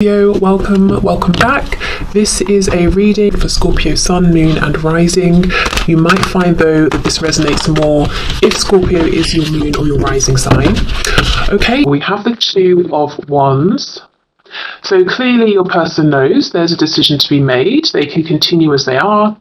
Welcome back. This is a reading for Scorpio Sun, Moon and Rising. You might find though that this resonates more if Scorpio is your moon or your rising sign. Okay, we have the Two of Wands. So clearly your person knows there's a decision to be made. They can continue as they are,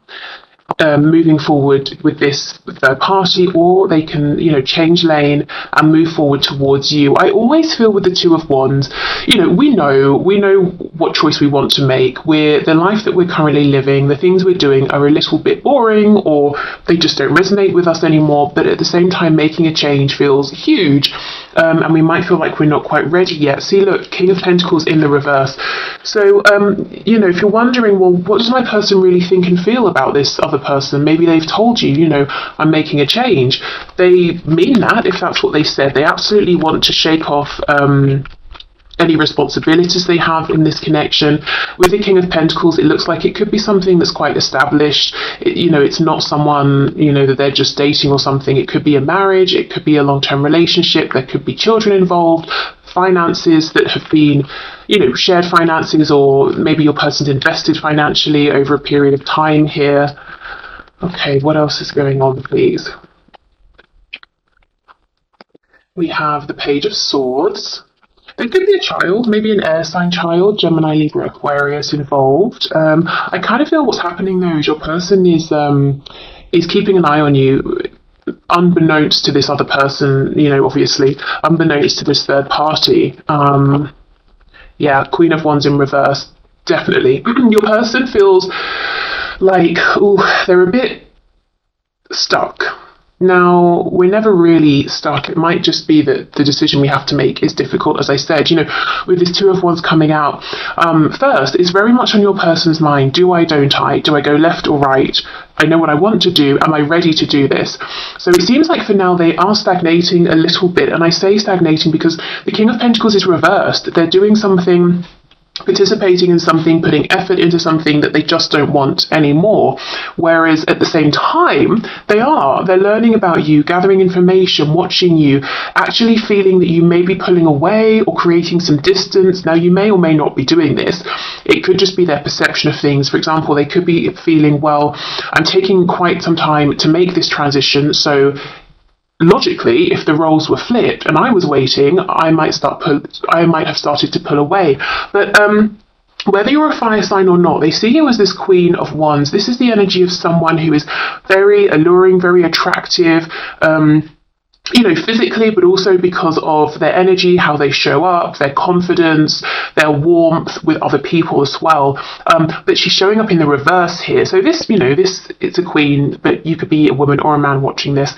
moving forward with this third party, or they can, change lane and move forward towards you. I always feel with the Two of Wands, we know what choice we want to make. The life that we're currently living, the things we're doing are a little bit boring, or they just don't resonate with us anymore. But at the same time, making a change feels huge. And we might feel like we're not quite ready yet. See, look, King of Pentacles in the reverse. So, if you're wondering, well, what does my person really think and feel about this other person? Maybe they've told you, I'm making a change. They mean that, if that's what they said. They absolutely want to shake off any responsibilities they have in this connection. With the King of Pentacles, it looks like it could be something that's quite established. It's not someone, that they're just dating or something. It could be a marriage, it could be a long-term relationship, there could be children involved, finances that have been, shared finances, or maybe your person's invested financially over a period of time here. Okay, what else is going on, please? We have the Page of Swords. It could be a child, maybe an air sign child, Gemini, Libra, Aquarius involved. I kind of feel what's happening though is your person is keeping an eye on you, unbeknownst to this other person, obviously, unbeknownst to this third party. Queen of Wands in reverse, definitely. Your person feels like, they're a bit stuck. Now, we're never really stuck. It might just be that the decision we have to make is difficult, as I said. With this Two of Wands coming out, first, it's very much on your person's mind. Do I, don't I? Do I go left or right? I know what I want to do. Am I ready to do this? So it seems like for now they are stagnating a little bit. And I say stagnating because the King of Pentacles is reversed. They're doing something, participating in something, putting effort into something that they just don't want anymore. Whereas at the same time, they're learning about you, gathering information, watching you, actually feeling that you may be pulling away or creating some distance. Now, you may or may not be doing this. It could just be their perception of things. For example, they could be feeling, well, I'm taking quite some time to make this transition, so logically, if the roles were flipped and I was waiting, I might have started to pull away. But whether you're a fire sign or not, they see you as this Queen of Wands. This is the energy of someone who is very alluring, very attractive, physically, but also because of their energy, how they show up, their confidence, their warmth with other people as well. But she's showing up in the reverse here. So it's a queen, but you could be a woman or a man watching this.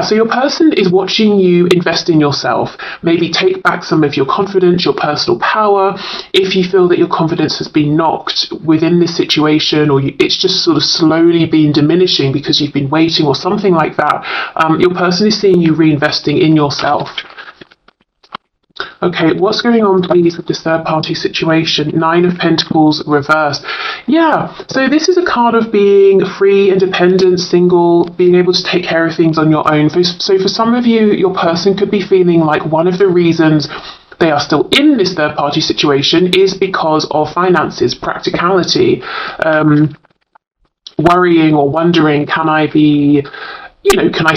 So your person is watching you invest in yourself. Maybe take back some of your confidence, your personal power. If you feel that your confidence has been knocked within this situation, or it's just sort of slowly been diminishing because you've been waiting or something like that, your person is seeing you reinvesting in yourself. Okay, what's going on, please, with this third party situation? Nine of Pentacles reversed. So this is a card of being free, independent, single, being able to take care of things on your own. So for some of you, your person could be feeling like one of the reasons they are still in this third party situation is because of finances, practicality, worrying or wondering, can I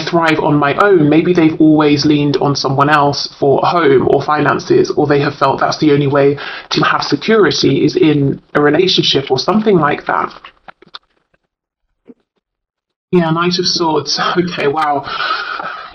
thrive on my own? Maybe they've always leaned on someone else for a home or finances, or they have felt that's the only way to have security is in a relationship or something like that. Knight of Swords. Okay, wow.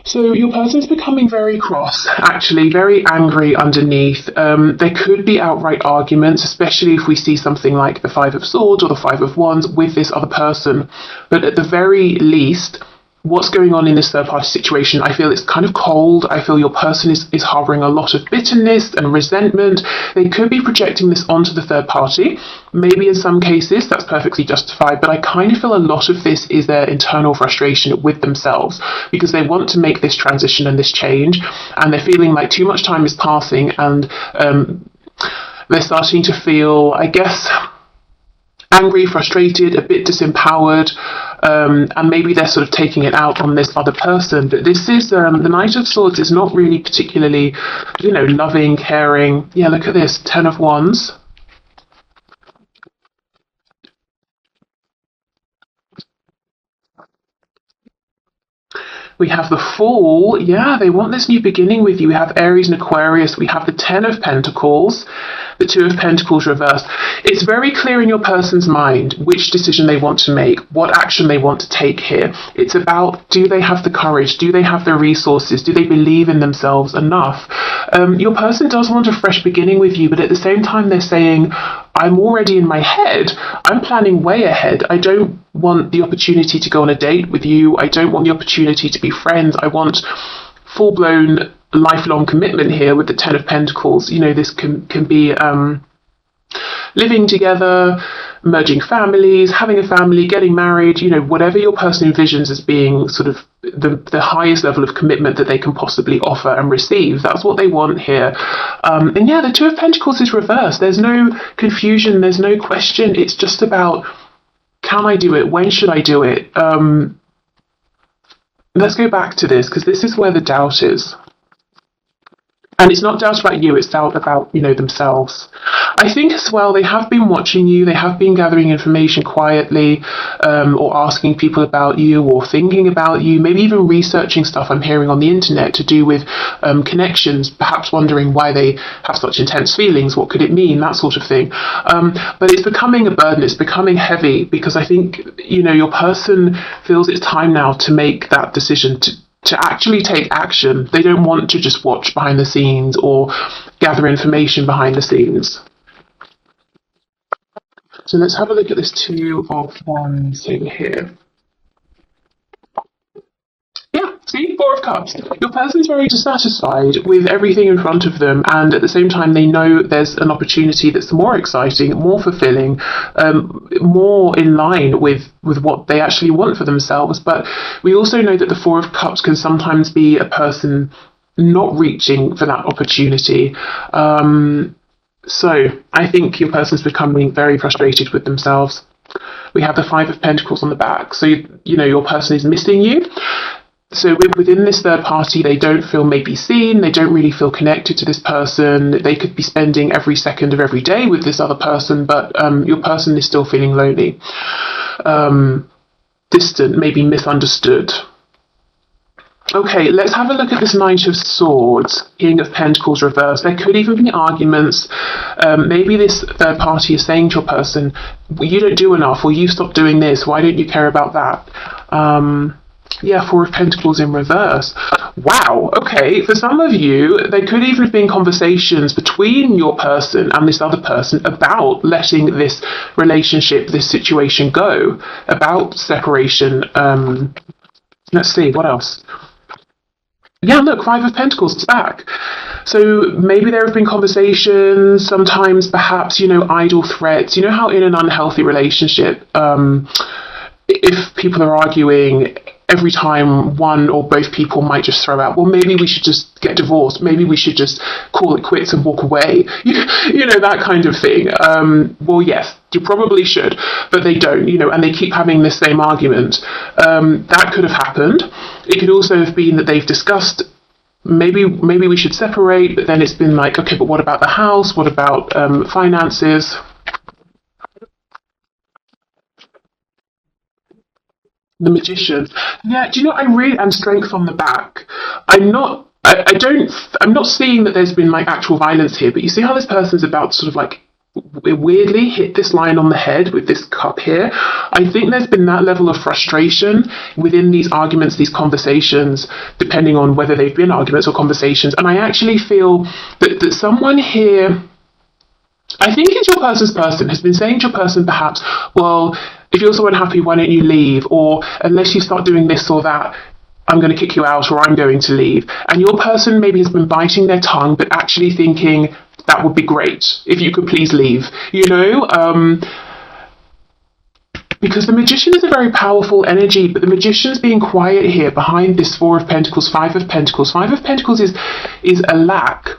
So your person's becoming very cross, actually, very angry underneath. There could be outright arguments, especially if we see something like the Five of Swords or the Five of Wands with this other person. But at the very least, what's going on in this third party situation, I feel it's kind of cold. I feel your person is harboring a lot of bitterness and resentment. They could be projecting this onto the third party. Maybe in some cases that's perfectly justified, but I kind of feel a lot of this is their internal frustration with themselves because they want to make this transition and this change, and they're feeling like too much time is passing, and they're starting to feel, I guess, angry, frustrated, a bit disempowered. and maybe they're sort of taking it out on this other person. But this is the Knight of Swords is not really particularly, loving, caring. Yeah, look at this, Ten of Wands. We have the Fool. Yeah, they want this new beginning with you. We have Aries and Aquarius. We have the Ten of Pentacles, the Two of Pentacles reversed. It's very clear in your person's mind which decision they want to make, what action they want to take here. It's about, do they have the courage? Do they have the resources? Do they believe in themselves enough? Your person does want a fresh beginning with you, but at the same time, they're saying, I'm already in my head. I'm planning way ahead. I don't want the opportunity to go on a date with you. I don't want the opportunity to be friends. I want full-blown lifelong commitment here with the Ten of Pentacles. This can be living together, merging families, having a family, getting married, whatever your person envisions as being sort of the highest level of commitment that they can possibly offer and receive. That's what they want here. And yeah, the Two of Pentacles is reversed. There's no confusion. There's no question. It's just about, can I do it? When should I do it? Let's go back to this, because this is where the doubt is. And it's not doubt about you, it's doubt about, themselves. I think as well, they have been watching you, they have been gathering information quietly, or asking people about you, or thinking about you, maybe even researching stuff I'm hearing on the internet to do with connections, perhaps wondering why they have such intense feelings, what could it mean, that sort of thing. But it's becoming a burden, it's becoming heavy, because I think, your person feels it's time now to make that decision to actually take action. They don't want to just watch behind the scenes or gather information behind the scenes. So let's have a look at this Two of Wands over here. Yeah, see, Four of Cups. Your person's very dissatisfied with everything in front of them, and at the same time they know there's an opportunity that's more exciting, more fulfilling, more in line with what they actually want for themselves. But we also know that the Four of Cups can sometimes be a person not reaching for that opportunity. So I think your person's becoming very frustrated with themselves. We have the Five of Pentacles on the back. So, your person is missing you. So within this third party, they don't feel maybe seen, they don't really feel connected to this person. They could be spending every second of every day with this other person, but your person is still feeling lonely, distant, maybe misunderstood. Okay, let's have a look at this Knight of Swords, King of Pentacles reversed. There could even be arguments. Maybe this third party is saying to your person, you don't do enough, or you stop doing this, why don't you care about that? Yeah, Four of Pentacles in reverse. Wow, okay, for some of you, there could even have been conversations between your person and this other person about letting this relationship, this situation go, about separation. Let's see, what else? Yeah, look, Five of Pentacles is back. So maybe there have been conversations, sometimes perhaps, idle threats. You know how in an unhealthy relationship, if people are arguing, every time one or both people might just throw out, well, maybe we should just get divorced, maybe we should just call it quits and walk away, that kind of thing. Well, yes, you probably should, but they don't, and they keep having the same argument. That could have happened. It could also have been that they've discussed, maybe we should separate, but then it's been like, okay, but what about the house? What about finances? The Magician. Yeah, do you know, and strength on the back. I'm not seeing that there's been like actual violence here, but you see how this person's about to sort of like weirdly hit this line on the head with this cup here. I think there's been that level of frustration within these arguments, these conversations, depending on whether they've been arguments or conversations. And I actually feel that someone here, I think it's your person's person, has been saying to your person perhaps, well, if you're so unhappy, why don't you leave? Or unless you start doing this or that, I'm going to kick you out, or I'm going to leave. And your person maybe has been biting their tongue, but actually thinking, that would be great if you could please leave. because the Magician is a very powerful energy, but the Magician's being quiet here behind this Four of Pentacles, Five of Pentacles. Five of Pentacles is a lack.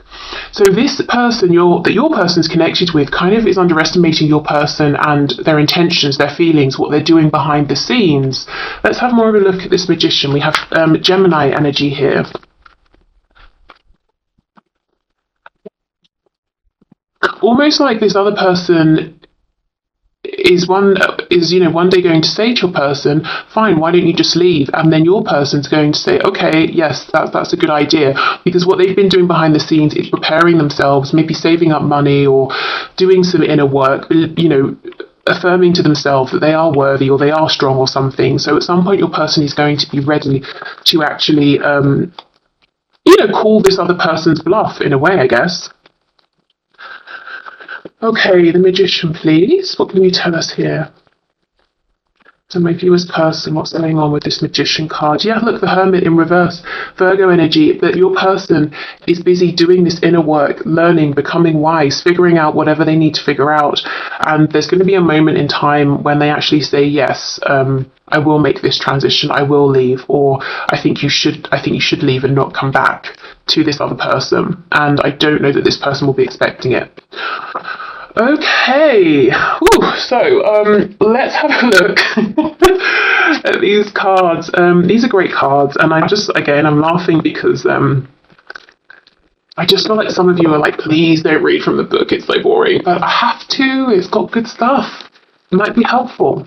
So this person that your person's connected with kind of is underestimating your person and their intentions, their feelings, what they're doing behind the scenes. Let's have more of a look at this Magician. We have Gemini energy here. Almost like this other person is one day going to say to your person, fine, why don't you just leave? And then your person's going to say, okay, yes, that's a good idea, because what they've been doing behind the scenes is preparing themselves, maybe saving up money or doing some inner work, affirming to themselves that they are worthy or they are strong or something. So at some point your person is going to be ready to actually call this other person's bluff in a way, I guess. Okay, the Magician, please. What can you tell us here? So my viewer's person, what's going on with this Magician card? Yeah, look, the Hermit in reverse. Virgo energy, that your person is busy doing this inner work, learning, becoming wise, figuring out whatever they need to figure out. And there's going to be a moment in time when they actually say, yes, I will make this transition, I will leave, or I think you should leave and not come back to this other person. And I don't know that this person will be expecting it. Okay, so let's have a look at these cards. These are great cards, and I'm laughing because I just feel like some of you are like, please don't read from the book, it's so boring. But I have to, it's got good stuff. It might be helpful.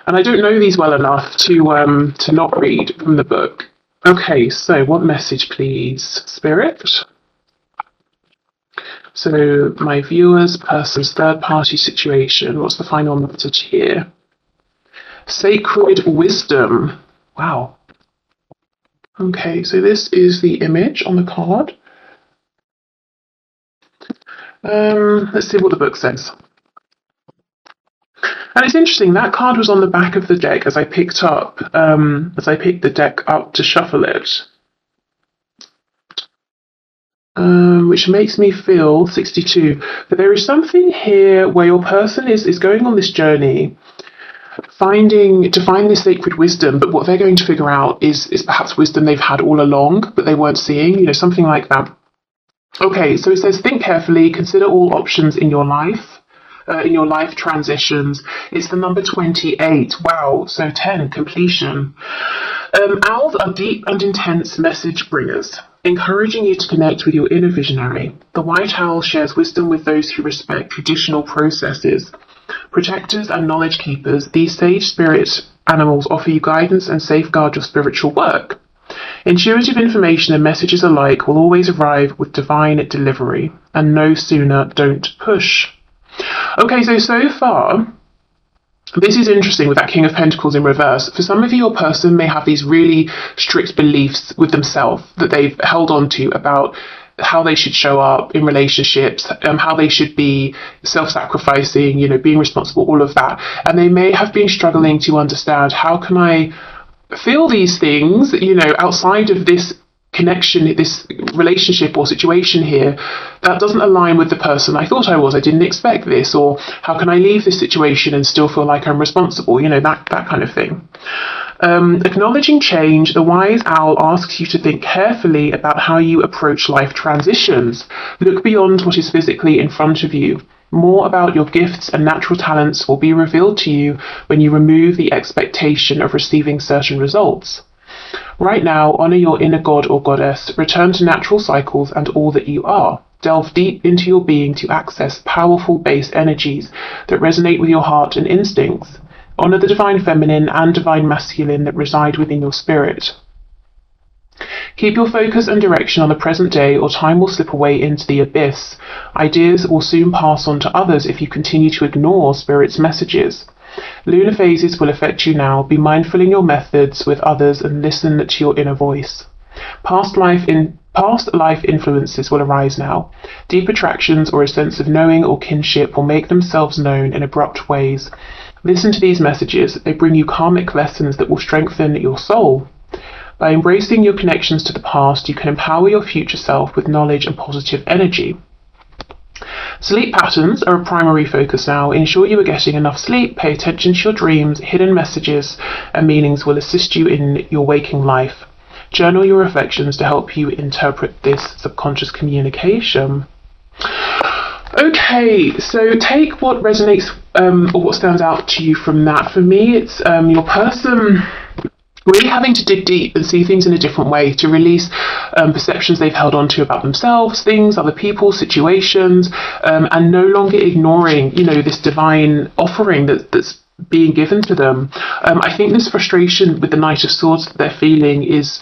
And I don't know these well enough to not read from the book. Okay, so what message, please, Spirit? So my viewers, person's third-party situation. What's the final message here? Sacred wisdom. Wow. Okay, so this is the image on the card. Let's see what the book says. And it's interesting, that card was on the back of the deck as I picked the deck up to shuffle it. Which makes me feel 62. But there is something here where your person is going on this journey, to find this sacred wisdom, but what they're going to figure out is perhaps wisdom they've had all along, but they weren't seeing, something like that. Okay, so it says, think carefully, consider all options in your life transitions. It's the number 28. Wow, so 10, completion. Owls are deep and intense message bringers, encouraging you to connect with your inner visionary. The white owl shares wisdom with those who respect traditional processes. Protectors and knowledge keepers, these sage spirit animals offer you guidance and safeguard your spiritual work. Intuitive information and messages alike will always arrive with divine delivery, and no sooner, don't push. Okay, so far, this is interesting with that King of Pentacles in reverse. For some of you, your person may have these really strict beliefs with themselves that they've held on to about how they should show up in relationships, how they should be self-sacrificing, being responsible, all of that. And they may have been struggling to understand, how can I feel these things, outside of this connection, this relationship or situation here, that doesn't align with the person I thought I was. I didn't expect this. Or how can I leave this situation and still feel like I'm responsible? That kind of thing. Acknowledging change, the wise owl asks you to think carefully about how you approach life transitions. Look beyond what is physically in front of you. More about your gifts and natural talents will be revealed to you when you remove the expectation of receiving certain results. Right now, honor your inner god or goddess, return to natural cycles and all that you are. Delve deep into your being to access powerful base energies that resonate with your heart and instincts. Honor the divine feminine and divine masculine that reside within your spirit. Keep your focus and direction on the present day, or time will slip away into the abyss. Ideas will soon pass on to others if you continue to ignore Spirit's messages. Lunar phases will affect you now. Be mindful in your methods with others and listen to your inner voice. Past life influences will arise now. Deep attractions or a sense of knowing or kinship will make themselves known in abrupt ways. Listen to these messages. They bring you karmic lessons that will strengthen your soul. By embracing your connections to the past, you can empower your future self with knowledge and positive energy. Sleep patterns are a primary focus now. Ensure you are getting enough sleep, pay attention to your dreams, hidden messages and meanings will assist you in your waking life. Journal your reflections to help you interpret this subconscious communication. Okay, so take what resonates or what stands out to you from that. For me, it's your person really having to dig deep and see things in a different way, to release perceptions they've held on to about themselves, things, other people, situations, and no longer ignoring, this divine offering that's being given to them. I think this frustration with the Knight of Swords that they're feeling is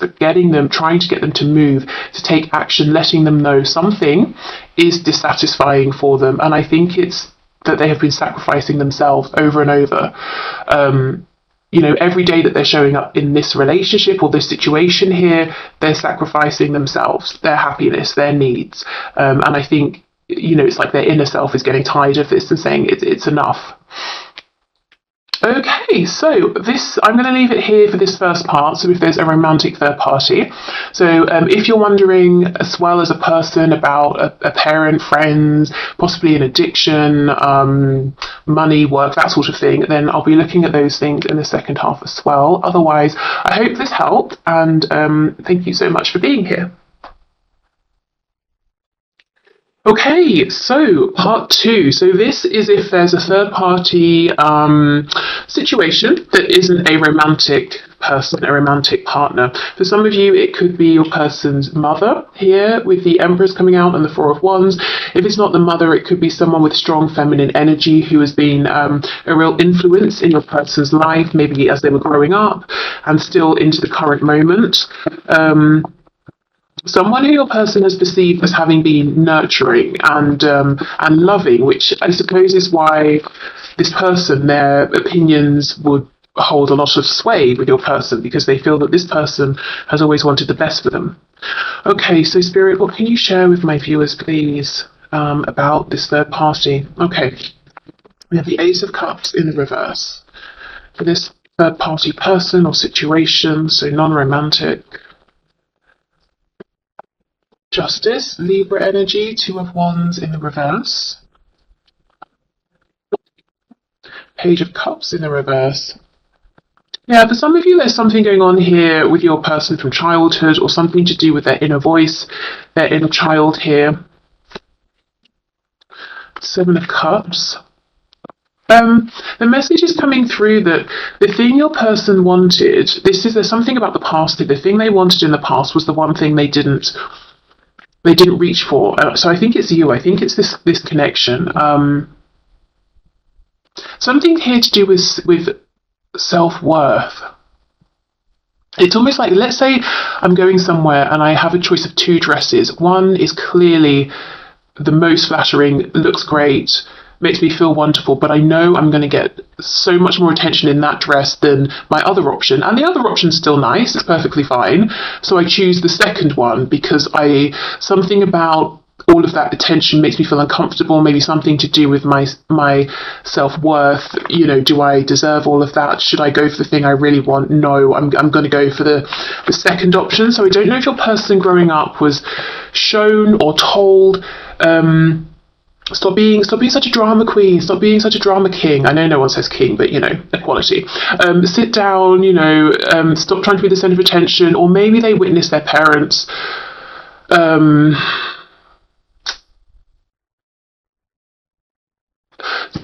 trying to get them to move, to take action, letting them know something is dissatisfying for them. And I think it's that they have been sacrificing themselves over and over. Every day that they're showing up in this relationship or this situation here, they're sacrificing themselves, their happiness, their needs. And I think, it's like their inner self is getting tired of this and saying it's enough. Okay, so I'm going to leave it here for this first part. So if there's a romantic third party. So if you're wondering as well as a person about a parent, friends, possibly an addiction, money, work, that sort of thing, then I'll be looking at those things in the second half as well. Otherwise, I hope this helped, and thank you so much for being here. Okay, so part 2. So this is if there's a third party situation that isn't a romantic person, a romantic partner. For some of you, it could be your person's mother here with the Empress coming out and the Four of Wands. If it's not the mother, it could be someone with strong feminine energy who has been a real influence in your person's life, maybe as they were growing up and still into the current moment. Someone who your person has perceived as having been nurturing and loving, which I suppose is why this person, their opinions would hold a lot of sway with your person, because they feel that this person has always wanted the best for them. Okay, so Spirit, what can you share with my viewers, please, about this third party? Okay, we have the Ace of Cups in the reverse. For this third party person or situation, so non-romantic. Justice, Libra energy, Two of Wands in the reverse. Page of Cups in the reverse. Yeah, for some of you, there's something going on here with your person from childhood, or something to do with their inner voice, their inner child here. Seven of Cups. The message is coming through that the thing your person wanted, there's something about the past, the thing they wanted in the past was the one thing they didn't reach for. So I think it's you. I think it's this connection. Something here to do with self-worth. It's almost like, let's say I'm going somewhere and I have a choice of 2 dresses. One is clearly the most flattering, looks great, makes me feel wonderful, but I know I'm going to get so much more attention in that dress than my other option. And the other option's still nice, it's perfectly fine. So I choose the second one because something about all of that attention makes me feel uncomfortable, maybe something to do with my self-worth. Do I deserve all of that? Should I go for the thing I really want? No, I'm going to go for the second option. So I don't know if your person growing up was shown or told, Stop being such a drama queen. Stop being such a drama king. I know no one says king, but equality. Sit down. Stop trying to be the centre of attention. Or maybe they witnessed their parents.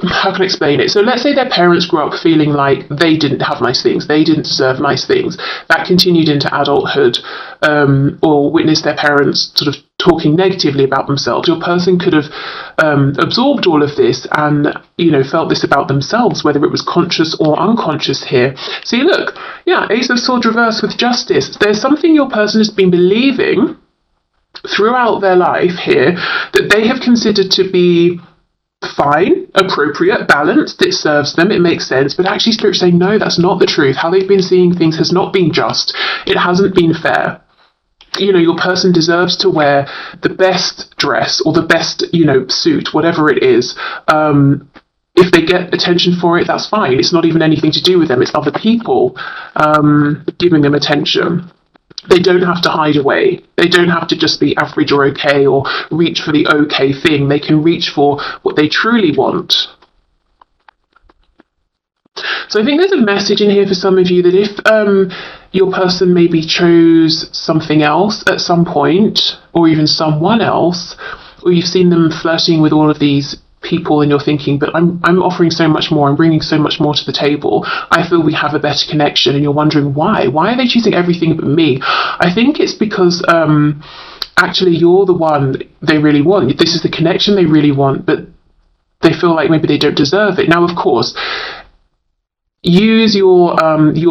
How can I explain it? So let's say their parents grew up feeling like they didn't have nice things, they didn't deserve nice things. That continued into adulthood, or witnessed their parents sort of talking negatively about themselves. Your person could have absorbed all of this and, felt this about themselves, whether it was conscious or unconscious here. See, look, yeah, Ace of Swords reversed with Justice. There's something your person has been believing throughout their life here that they have considered to be fine, appropriate, balanced, it serves them, it makes sense, but actually Spirit saying no, that's not the truth. How they've been seeing things has not been just. It hasn't been fair. Your person deserves to wear the best dress or the best, suit, whatever it is. If they get attention for it, that's fine. It's not even anything to do with them. It's other people giving them attention. They don't have to hide away. They don't have to just be average or okay or reach for the okay thing. They can reach for what they truly want. So I think there's a message in here for some of you that if your person maybe chose something else at some point, or even someone else, or you've seen them flirting with all of these people and you're thinking, but I'm offering so much more, I'm bringing so much more to the table, I feel we have a better connection, and you're wondering why are they choosing everything but me? I think it's because actually you're the one they really want. This is the connection they really want, but they feel like maybe they don't deserve it. Now, of course, use your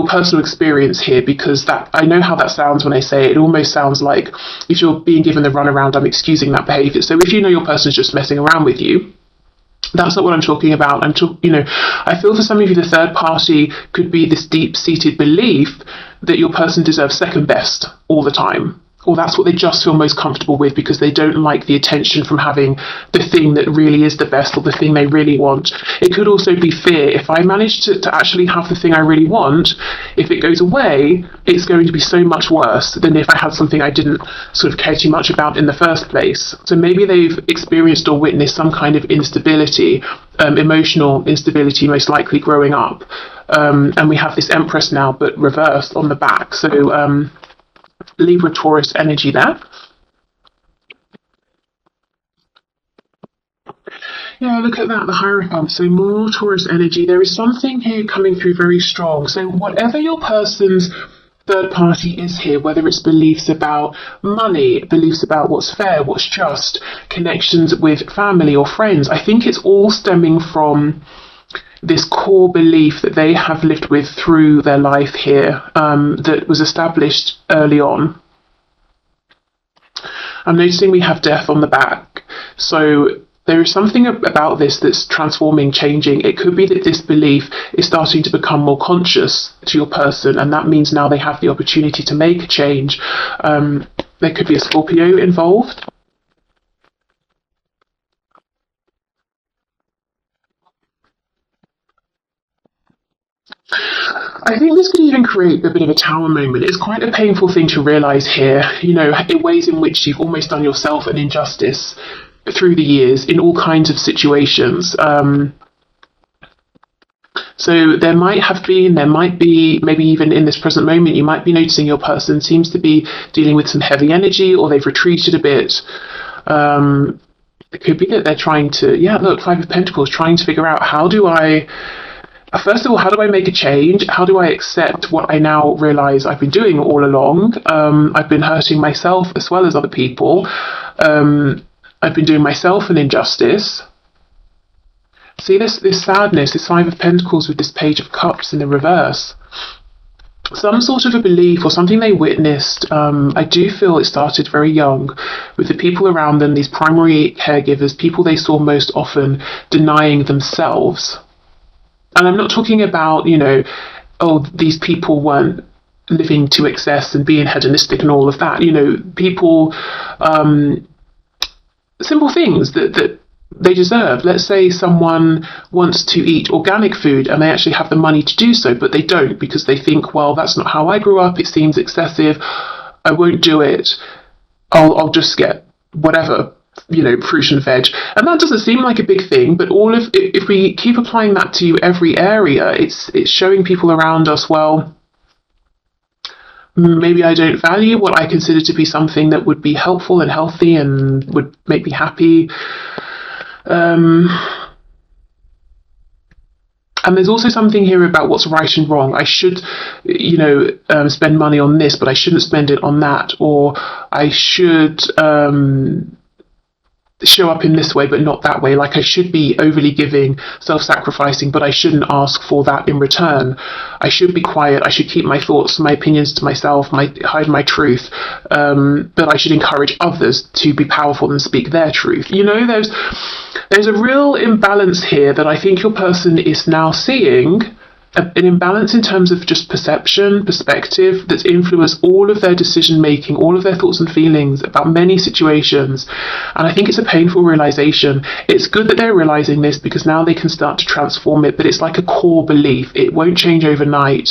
personal experience here, because that, I know how that sounds when I say it. It almost sounds like if you're being given the runaround, I'm excusing that behavior. So if you know your person's just messing around with you, that's not what I'm talking about. I feel for some of you, the third party could be this deep-seated belief that your person deserves second best all the time, or that's what they just feel most comfortable with because they don't like the attention from having the thing that really is the best or the thing they really want. It could also be fear. If I manage to actually have the thing I really want, if it goes away, it's going to be so much worse than if I had something I didn't sort of care too much about in the first place. So maybe they've experienced or witnessed some kind of instability, emotional instability, most likely growing up. And we have this Empress now, but reversed on the back. So Libra, Taurus energy there. Yeah, look at that, the Hierophant. So more Taurus energy. There is something here coming through very strong. So whatever your person's third party is here, whether it's beliefs about money, beliefs about what's fair, what's just, connections with family or friends, I think it's all stemming from this core belief that they have lived with through their life here, that was established early on. I'm noticing we have death on the back. So there is something about this that's transforming, changing. It could be that this belief is starting to become more conscious to your person, and that means now they have the opportunity to make a change. There could be a Scorpio involved. I think this could even create a bit of a tower moment. It's quite a painful thing to realise here, in ways in which you've almost done yourself an injustice through the years in all kinds of situations. So there might be, maybe even in this present moment, you might be noticing your person seems to be dealing with some heavy energy, or they've retreated a bit. It could be that they're trying to, look, Five of Pentacles, trying to figure out first of all, how do I make a change? How do I accept what I now realise I've been doing all along? I've been hurting myself as well as other people. I've been doing myself an injustice. See this sadness, this Five of Pentacles with this Page of Cups in the reverse. Some sort of a belief or something they witnessed. I do feel it started very young with the people around them, these primary caregivers, people they saw most often denying themselves. And I'm not talking about, these people weren't living to excess and being hedonistic and all of that. People, simple things that they deserve. Let's say someone wants to eat organic food and they actually have the money to do so, but they don't because they think, well, that's not how I grew up. It seems excessive. I won't do it. I'll just get whatever, fruit and veg. And that doesn't seem like a big thing, but if we keep applying that to every area, it's showing people around us, well, maybe I don't value what I consider to be something that would be helpful and healthy and would make me happy. And there's also something here about what's right and wrong. I should, spend money on this, but I shouldn't spend it on that. Or I should show up in this way, but not that way. Like I should be overly giving, self-sacrificing, but I shouldn't ask for that in return. I should be quiet. I should keep my thoughts, my opinions to myself, hide my truth. But I should encourage others to be powerful and speak their truth. There's a real imbalance here that I think your person is now seeing an imbalance in terms of just perception, perspective, that's influenced all of their decision making, all of their thoughts and feelings about many situations. And I think it's a painful realization. It's good that they're realizing this because now they can start to transform it, but it's like a core belief. It won't change overnight.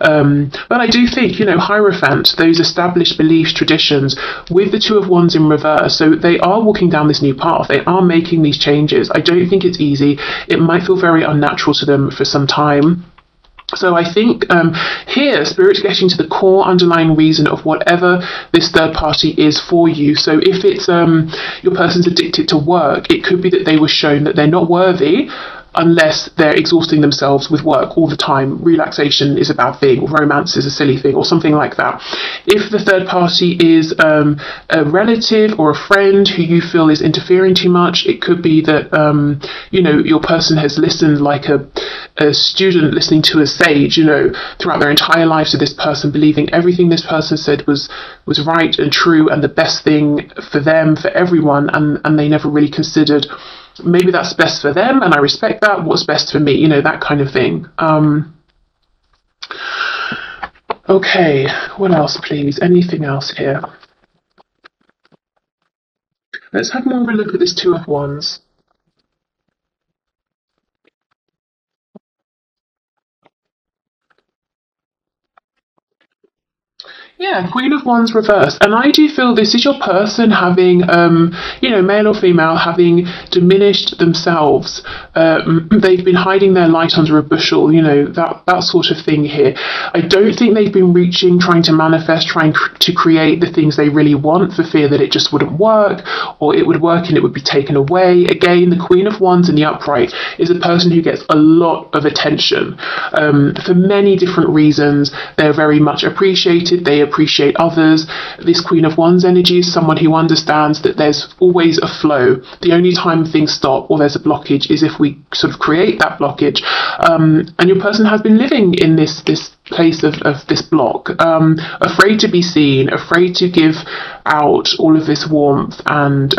But I do think, Hierophant, those established beliefs, traditions, with the Two of Wands in reverse, so they are walking down this new path. They are making these changes. I don't think it's easy. It might feel very unnatural to them for some time. So I think here, Spirit's getting to the core underlying reason of whatever this third party is for you. So if it's your person's addicted to work, it could be that they were shown that they're not worthy unless they're exhausting themselves with work all the time. Relaxation is a bad thing, or romance is a silly thing, or something like that. If the third party is a relative or a friend who you feel is interfering too much, it could be that your person has listened like a student listening to a sage, throughout their entire life, to this person, believing everything this person said was right and true and the best thing for them, for everyone, and they never really considered maybe that's best for them, and I respect that. What's best for me? That kind of thing. Okay, what else, please? Anything else here? Let's have more of a look at this Two of Wands. Yeah, Queen of Wands reverse. And I do feel this is your person having, male or female, having diminished themselves. They've been hiding their light under a bushel, that sort of thing here. I don't think they've been reaching, trying to manifest, trying to create the things they really want for fear that it just wouldn't work, or it would work and it would be taken away. Again, the Queen of Wands in the upright is a person who gets a lot of attention for many different reasons. They're very much appreciated. They appreciate others. This Queen of Wands energy is someone who understands that there's always a flow. The only time things stop or there's a blockage is if we sort of create that blockage. And your person has been living in this place of this block, afraid to be seen, afraid to give out all of this warmth and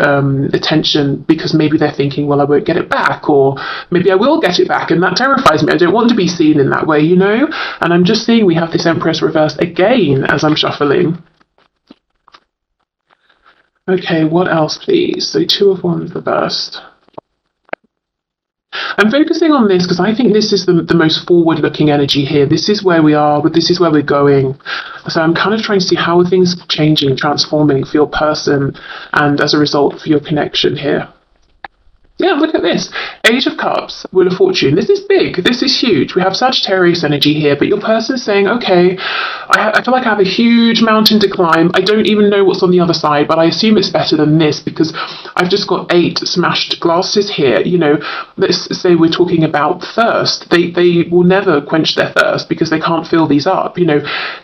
attention, because maybe they're thinking, well, I won't get it back, or maybe I will get it back, and that terrifies me. I don't want to be seen in that way, and I'm just seeing we have this Empress reversed again as I'm shuffling. Okay, what else, please? So Two of Wands reversed. I'm focusing on this because I think this is the most forward-looking energy here. This is where we are, but this is where we're going. So I'm kind of trying to see how are things changing, transforming for your person, and as a result for your connection here. Yeah, look at this. Age of Cups, Wheel of Fortune. This is big. This is huge. We have Sagittarius energy here, but your person's saying, okay, I feel like I have a huge mountain to climb. I don't even know what's on the other side, but I assume it's better than this because I've just got 8 smashed glasses here. Let's say we're talking about thirst. They will never quench their thirst because they can't fill these up.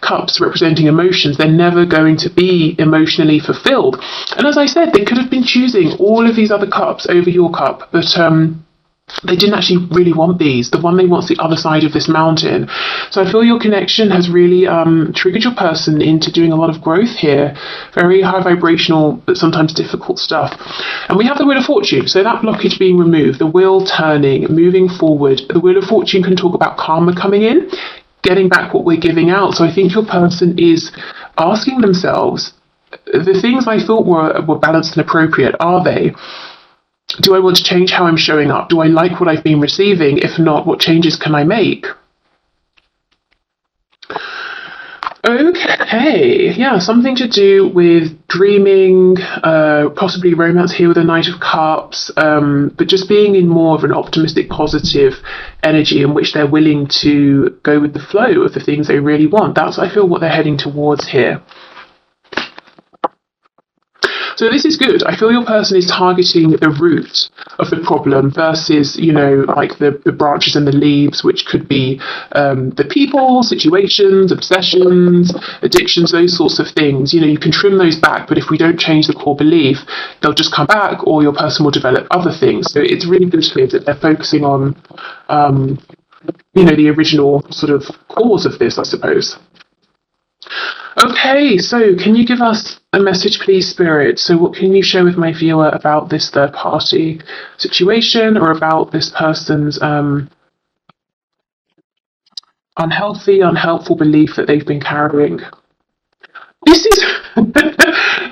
Cups representing emotions. They're never going to be emotionally fulfilled. And as I said, they could have been choosing all of these other cups over your cup, but they didn't actually really want these. The one they want's the other side of this mountain. So I feel your connection has really triggered your person into doing a lot of growth here. Very high vibrational, but sometimes difficult stuff. And we have the Wheel of Fortune. So that blockage being removed, the wheel turning, moving forward. The Wheel of Fortune can talk about karma coming in, getting back what we're giving out. So I think your person is asking themselves, the things I thought were balanced and appropriate, are they? Do I want to change how I'm showing up? Do I like what I've been receiving? If not, what changes can I make? Okay, yeah, something to do with dreaming, possibly romance here with a Knight of Cups, but just being in more of an optimistic, positive energy in which they're willing to go with the flow of the things they really want. That's, I feel, what they're heading towards here. So this is good. I feel your person is targeting the root of the problem versus, like the branches and the leaves, which could be the people, situations, obsessions, addictions, those sorts of things. You can trim those back, but if we don't change the core belief, they'll just come back, or your person will develop other things. So it's really good here that they're focusing on, the original sort of cause of this, I suppose. Okay, so can you give us a message, please, Spirit? So what can you share with my viewer about this third party situation, or about this person's unhealthy, unhelpful belief that they've been carrying. This is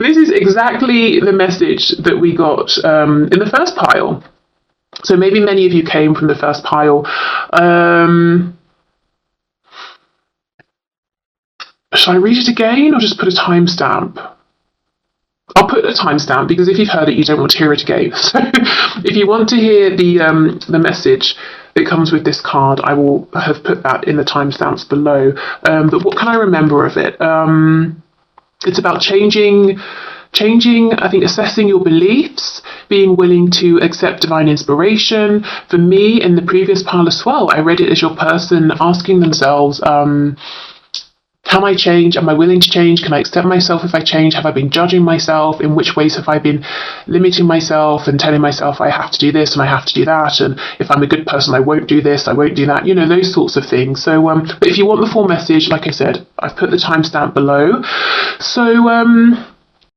this is exactly the message that we got in the first pile. So maybe many of you came from the first pile. Shall I read it again or just put a timestamp? I'll put a timestamp because if you've heard it, you don't want to hear it again. So if you want to hear the message that comes with this card, I will have put that in the timestamps below. But what can I remember of it? It's about changing, I think, assessing your beliefs, being willing to accept divine inspiration. For me, in the previous pile as well, I read it as your person asking themselves, can I change? Am I willing to change? Can I accept myself if I change? Have I been judging myself? In which ways have I been limiting myself and telling myself I have to do this and I have to do that? And if I'm a good person, I won't do this, I won't do that, you know, those sorts of things. So, but if you want the full message, like I said, I've put the timestamp below. So,